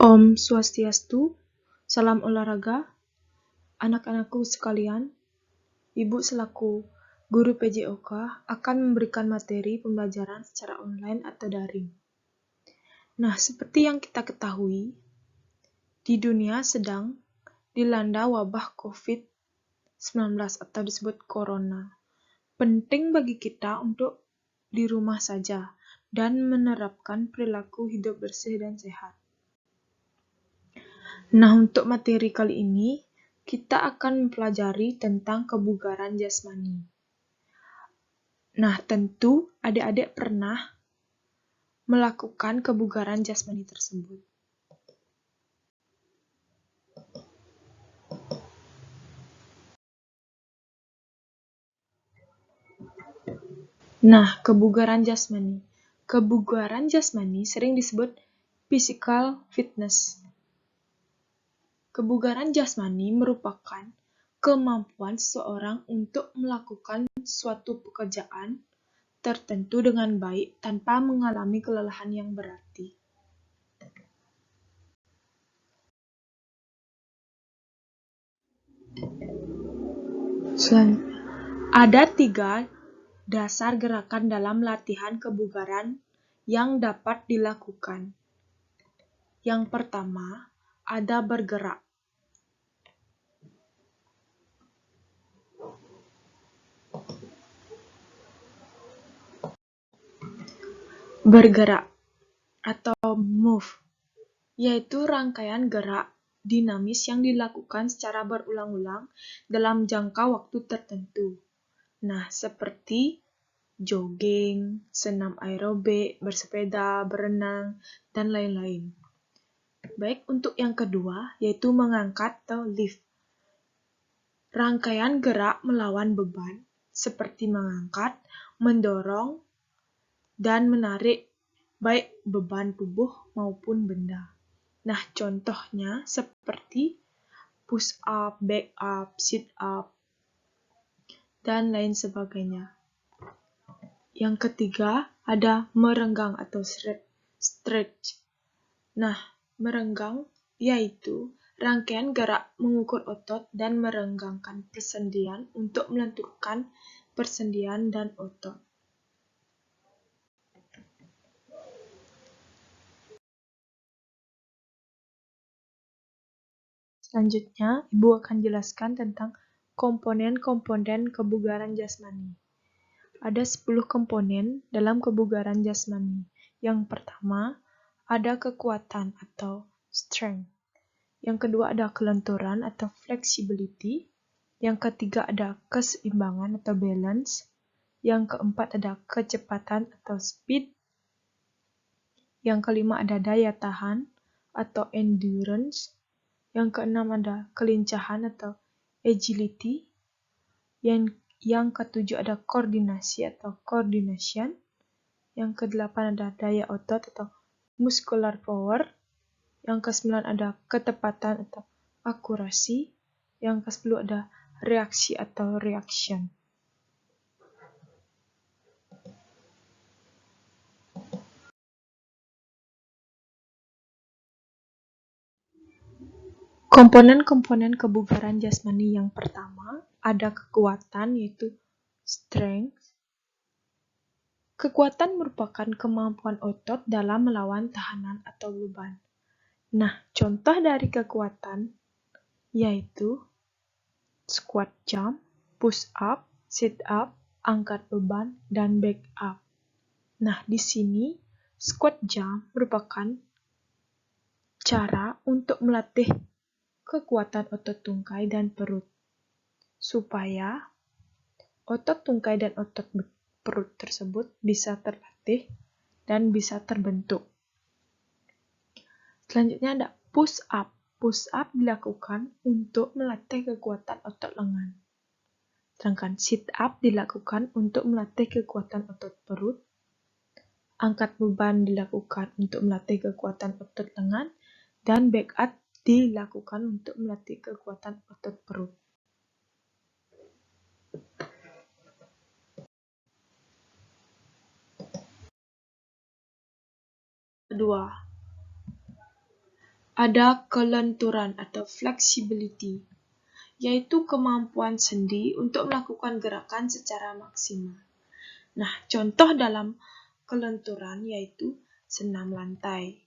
Om Swastiastu, salam olahraga, anak-anakku sekalian. Ibu selaku guru PJOK akan memberikan materi pembelajaran secara online atau daring. Nah, seperti yang kita ketahui, di dunia sedang dilanda wabah COVID-19 atau disebut corona. Penting bagi kita untuk di rumah saja dan menerapkan perilaku hidup bersih dan sehat. Nah, untuk materi kali ini, kita akan mempelajari tentang kebugaran jasmani. Nah, tentu adik-adik pernah melakukan kebugaran jasmani tersebut. Nah, kebugaran jasmani. Kebugaran jasmani sering disebut physical fitness. Kebugaran jasmani merupakan kemampuan seseorang untuk melakukan suatu pekerjaan tertentu dengan baik tanpa mengalami kelelahan yang berarti. Ada 3 dasar gerakan dalam latihan kebugaran yang dapat dilakukan. Yang pertama, ada bergerak. Bergerak atau move, yaitu rangkaian gerak dinamis yang dilakukan secara berulang-ulang dalam jangka waktu tertentu. Nah, seperti jogging, senam aerobik, bersepeda, berenang, dan lain-lain. Baik, untuk yang kedua, yaitu mengangkat atau lift. Rangkaian gerak melawan beban, seperti mengangkat, mendorong, dan menarik baik beban tubuh maupun benda. Nah, contohnya seperti push up, back up, sit up, dan lain sebagainya. Yang ketiga, ada merenggang atau stretch. Nah, merenggang yaitu rangkaian gerak mengukur otot dan merenggangkan persendian untuk melenturkan persendian dan otot. Selanjutnya, Ibu akan jelaskan tentang komponen-komponen kebugaran jasmani. Ada 10 komponen dalam kebugaran jasmani. Yang pertama, ada kekuatan atau strength. Yang kedua ada kelenturan atau flexibility. Yang ketiga ada keseimbangan atau balance. Yang keempat ada kecepatan atau speed. Yang kelima ada daya tahan atau endurance. Yang keenam ada kelincahan atau agility. Yang ketujuh ada koordinasi atau coordination. Yang kedelapan ada daya otot atau muscular power. Yang ke-9 ada ketepatan atau akurasi. Yang ke-10 ada reaksi atau reaction. Komponen-komponen kebugaran jasmani yang pertama ada kekuatan, yaitu strength. Kekuatan merupakan kemampuan otot dalam melawan tekanan atau beban. Nah, contoh dari kekuatan yaitu squat jump, push up, sit up, angkat beban, dan back up. Nah, di sini squat jump merupakan cara untuk melatih kekuatan otot tungkai dan perut, supaya otot tungkai dan otot perut tersebut bisa terlatih dan bisa terbentuk. Selanjutnya ada push up. Push up dilakukan untuk melatih kekuatan otot lengan. Sedangkan sit up dilakukan untuk melatih kekuatan otot perut. Angkat beban dilakukan untuk melatih kekuatan otot lengan. Dan back up dilakukan untuk melatih kekuatan otot perut. Kedua, Ada kelenturan atau flexibility, yaitu kemampuan sendi untuk melakukan gerakan secara maksimal. Nah, contoh dalam kelenturan yaitu senam lantai,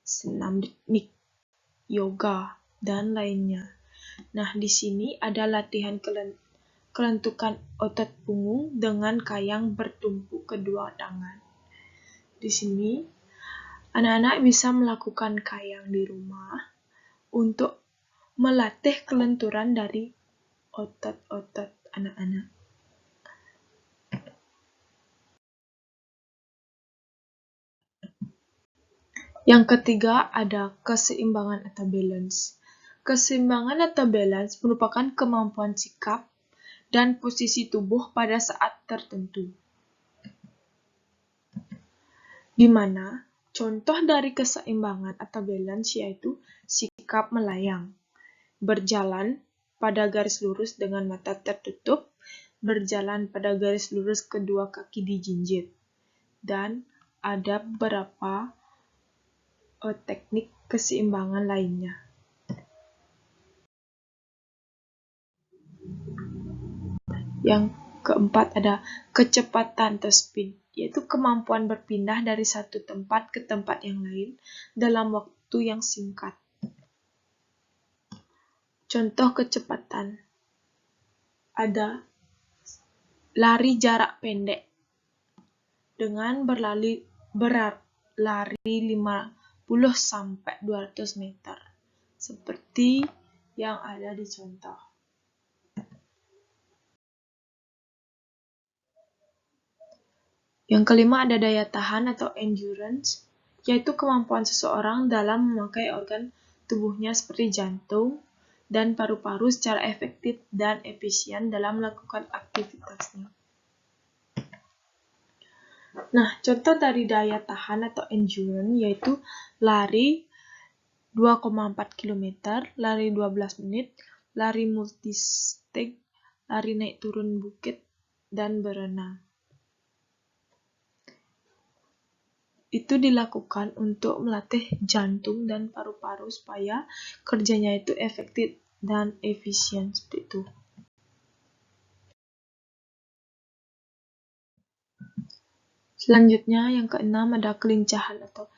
senam teknik, yoga, dan lainnya. Nah, di sini ada latihan kelentukan otot punggung dengan kayang bertumpu kedua tangan. Di sini, anak-anak bisa melakukan kayang di rumah untuk melatih kelenturan dari otot-otot anak-anak. Yang ketiga ada keseimbangan atau balance. Keseimbangan atau balance merupakan kemampuan sikap dan posisi tubuh pada saat tertentu. Di mana contoh dari keseimbangan atau balance yaitu sikap melayang, berjalan pada garis lurus dengan mata tertutup, berjalan pada garis lurus kedua kaki dijinjit, dan ada beberapa teknik keseimbangan lainnya. Yang keempat ada kecepatan atau speed, yaitu kemampuan berpindah dari satu tempat ke tempat yang lain dalam waktu yang singkat. Contoh kecepatan ada lari jarak pendek dengan berlari 50 sampai 200 meter seperti yang ada di contoh. Yang kelima ada daya tahan atau endurance, yaitu kemampuan seseorang dalam memakai organ tubuhnya seperti jantung dan paru-paru secara efektif dan efisien dalam melakukan aktivitasnya. Nah, contoh dari daya tahan atau endurance yaitu lari 2,4 km, lari 12 menit, lari multistage, lari naik turun bukit, dan berenang. Itu dilakukan untuk melatih jantung dan paru-paru supaya kerjanya itu efektif dan efisien seperti itu. Selanjutnya yang keenam ada kelincahan atau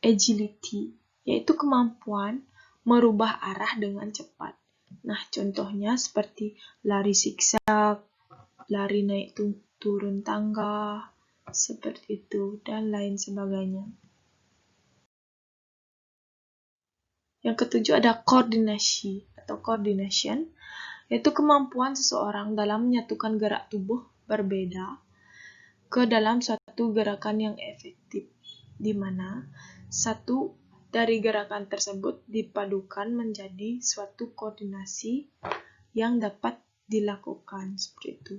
agility, yaitu kemampuan merubah arah dengan cepat. Nah, contohnya seperti lari zigzag, lari naik turun tangga, seperti itu, dan lain sebagainya. Yang ketujuh ada koordinasi atau coordination, yaitu kemampuan seseorang dalam menyatukan gerak tubuh berbeda ke dalam suatu gerakan yang efektif, di mana satu dari gerakan tersebut dipadukan menjadi suatu koordinasi yang dapat dilakukan seperti itu.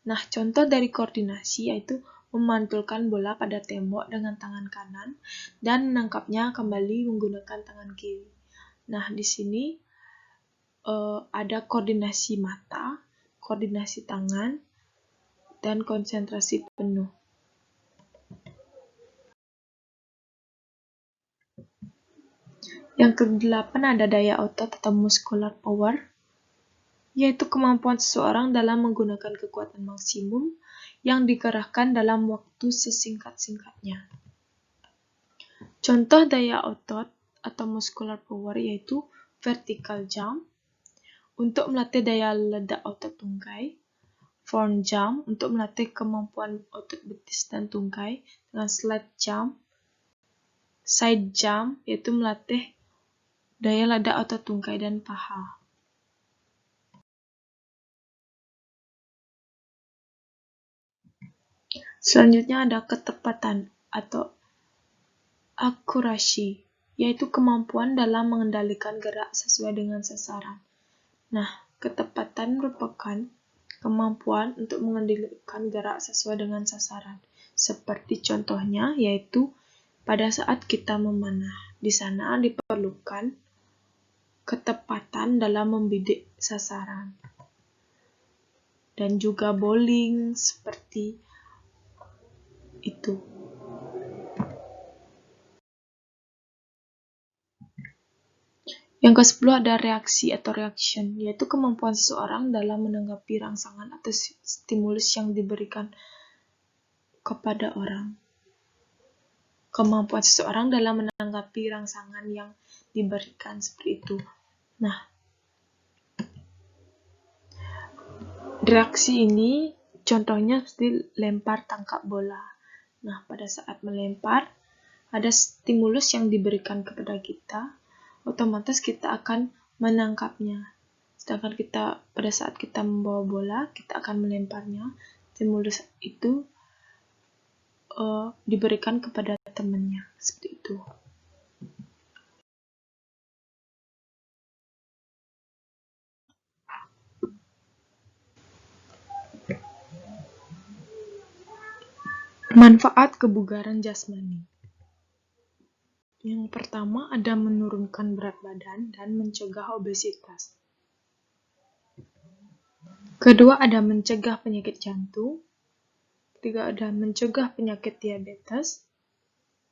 Nah, contoh dari koordinasi yaitu memantulkan bola pada tembok dengan tangan kanan dan menangkapnya kembali menggunakan tangan kiri. Nah, di sini ada koordinasi mata, koordinasi tangan, dan konsentrasi penuh. Yang kedelapan ada daya otot atau muscular power, yaitu kemampuan seseorang dalam menggunakan kekuatan maksimum yang dikerahkan dalam waktu sesingkat-singkatnya. Contoh daya otot atau muscular power yaitu vertical jump untuk melatih daya ledak otot tungkai, front jump untuk melatih kemampuan otot betis dan tungkai dengan slide jump, side jump yaitu melatih daya ledak otot tungkai dan paha. Selanjutnya ada ketepatan atau akurasi, yaitu kemampuan dalam mengendalikan gerak sesuai dengan sasaran. Nah, ketepatan merupakan kemampuan untuk mengendalikan gerak sesuai dengan sasaran. Seperti contohnya yaitu pada saat kita memanah. Di sana diperlukan ketepatan dalam membidik sasaran. Dan juga bowling seperti itu. Yang ke-10 ada reaksi atau reaction, yaitu kemampuan seseorang dalam menanggapi rangsangan atau stimulus yang diberikan kepada orang. Kemampuan seseorang dalam menanggapi rangsangan yang diberikan seperti itu. Nah, reaksi ini contohnya seperti lempar tangkap bola. Nah, pada saat melempar, ada stimulus yang diberikan kepada kita, otomatis kita akan menangkapnya. Sedangkan pada saat kita membawa bola, kita akan melemparnya. Stimulus itu diberikan kepada temannya, seperti itu. Manfaat kebugaran jasmani. Yang pertama ada menurunkan berat badan dan mencegah obesitas. Kedua ada mencegah penyakit jantung. Ketiga ada mencegah penyakit diabetes.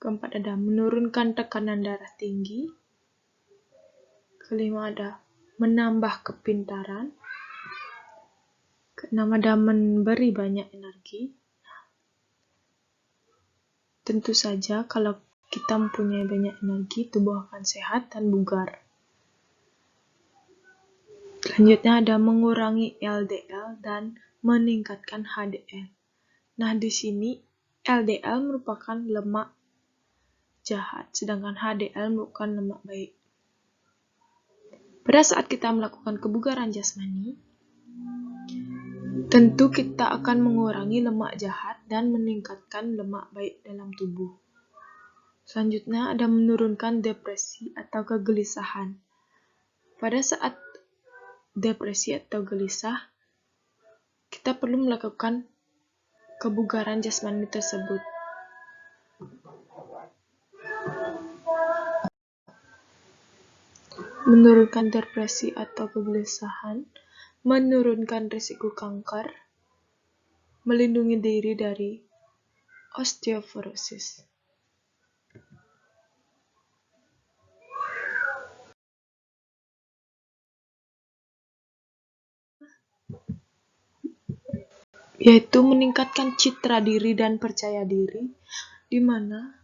Keempat ada menurunkan tekanan darah tinggi. Kelima ada menambah kepintaran. Keenam ada memberi banyak energi. Tentu saja kalau kita mempunyai banyak energi, tubuh akan sehat dan bugar. Selanjutnya ada mengurangi LDL dan meningkatkan HDL. Nah, di sini LDL merupakan lemak jahat, sedangkan HDL merupakan lemak baik. Pada saat kita melakukan kebugaran jasmani, tentu kita akan mengurangi lemak jahat dan meningkatkan lemak baik dalam tubuh. Selanjutnya ada menurunkan depresi atau kegelisahan. Pada saat depresi atau gelisah, kita perlu melakukan kebugaran jasmani tersebut. Menurunkan depresi atau kegelisahan, menurunkan risiko kanker, melindungi diri dari osteoporosis. Yaitu meningkatkan citra diri dan percaya diri, di mana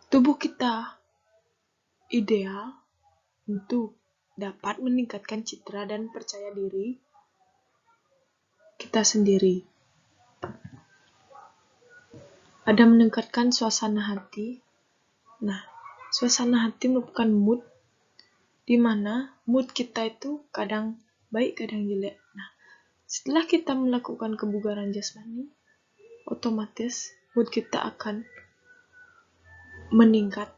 tubuh kita ideal untuk dapat meningkatkan citra dan percaya diri kita sendiri. Ada meningkatkan suasana hati. Nah, suasana hati merupakan mood, di mana mood kita itu kadang baik, kadang jelek. Nah, setelah kita melakukan kebugaran jasmani, otomatis mood kita akan meningkat,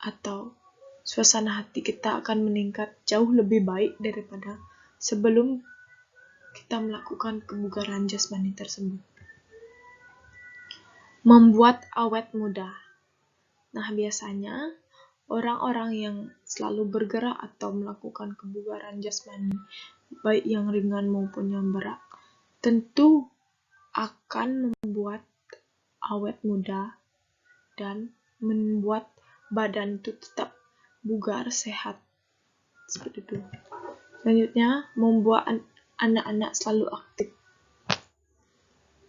atau suasana hati kita akan meningkat jauh lebih baik daripada sebelum kita melakukan kebugaran jasmani tersebut. Membuat awet muda. Nah, biasanya orang-orang yang selalu bergerak atau melakukan kebugaran jasmani, baik yang ringan maupun yang berat, tentu akan membuat awet muda dan membuat badan itu tetap bugar, sehat. Seperti itu. Selanjutnya, membuat anak-anak selalu aktif.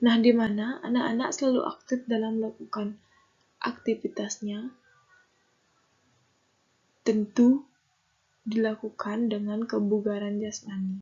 Nah, di mana anak-anak selalu aktif dalam melakukan aktivitasnya, tentu dilakukan dengan kebugaran jasmani.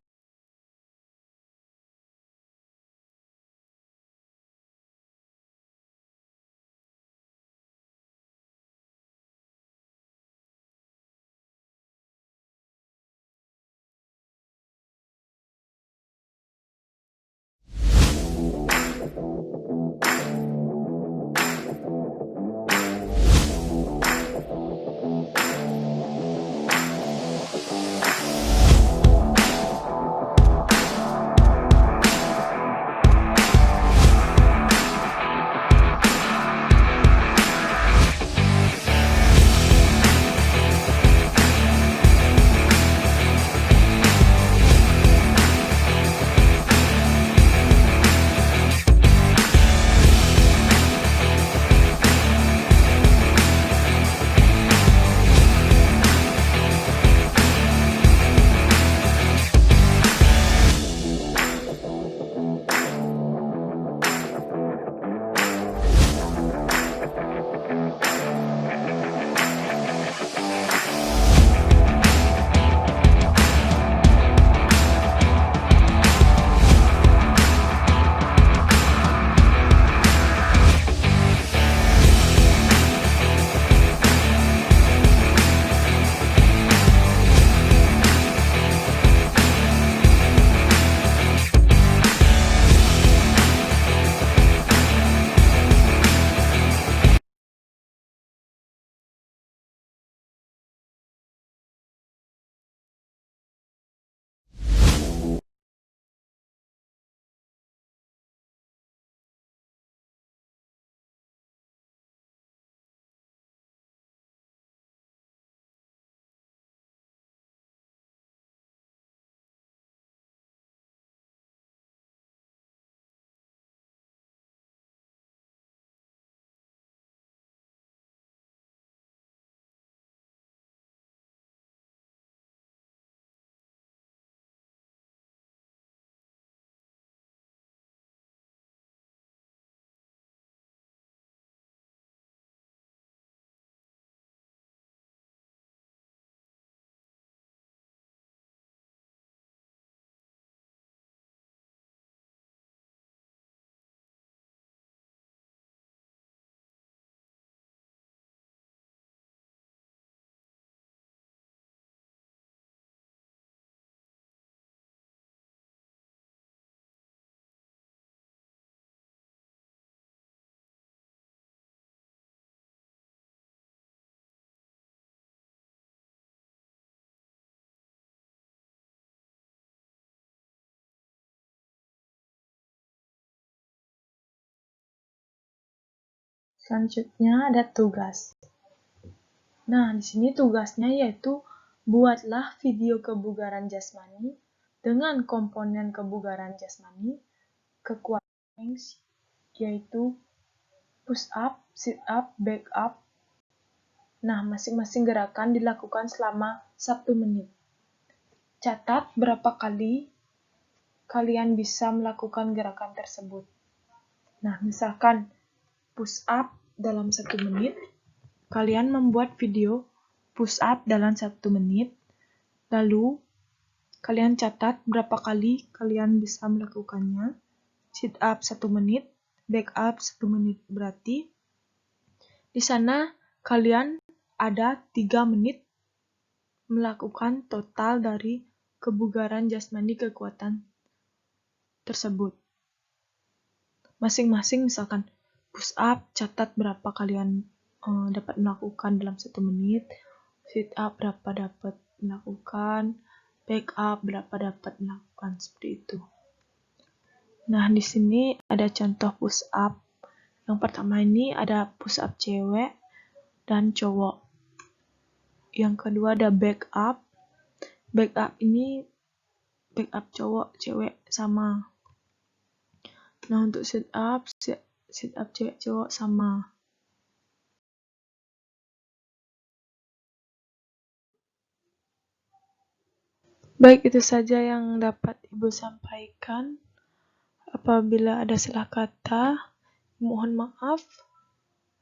Selanjutnya ada tugas. Nah, di sini tugasnya yaitu buatlah video kebugaran jasmani dengan komponen kebugaran jasmani, kekuatan yaitu push up, sit up, back up. Nah, masing-masing gerakan dilakukan selama 1 menit. Catat berapa kali kalian bisa melakukan gerakan tersebut. Nah, misalkan push up dalam 1 menit, kalian membuat video push up dalam 1 menit, lalu kalian catat berapa kali kalian bisa melakukannya. Sit up 1 menit, back up 1 menit, berarti di sana kalian ada 3 menit melakukan total dari kebugaran jasmani kekuatan tersebut. Masing-masing misalkan push up, catat berapa kalian dapat melakukan dalam 1 menit, sit up berapa dapat melakukan, back up berapa dapat melakukan, seperti itu. Nah, di sini ada contoh push up. Yang pertama ini ada push up cewek dan cowok. Yang kedua ada back up. Back up ini back up cowok, cewek sama. Nah, untuk sit up cewek cowok sama. Baik, itu saja yang dapat Ibu sampaikan. Apabila ada salah kata, mohon maaf.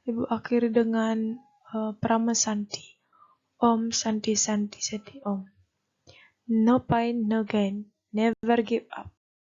Ibu akhiri dengan Prama Santi. Om Santi Santi Santi Om. No pain, no gain. Never give up.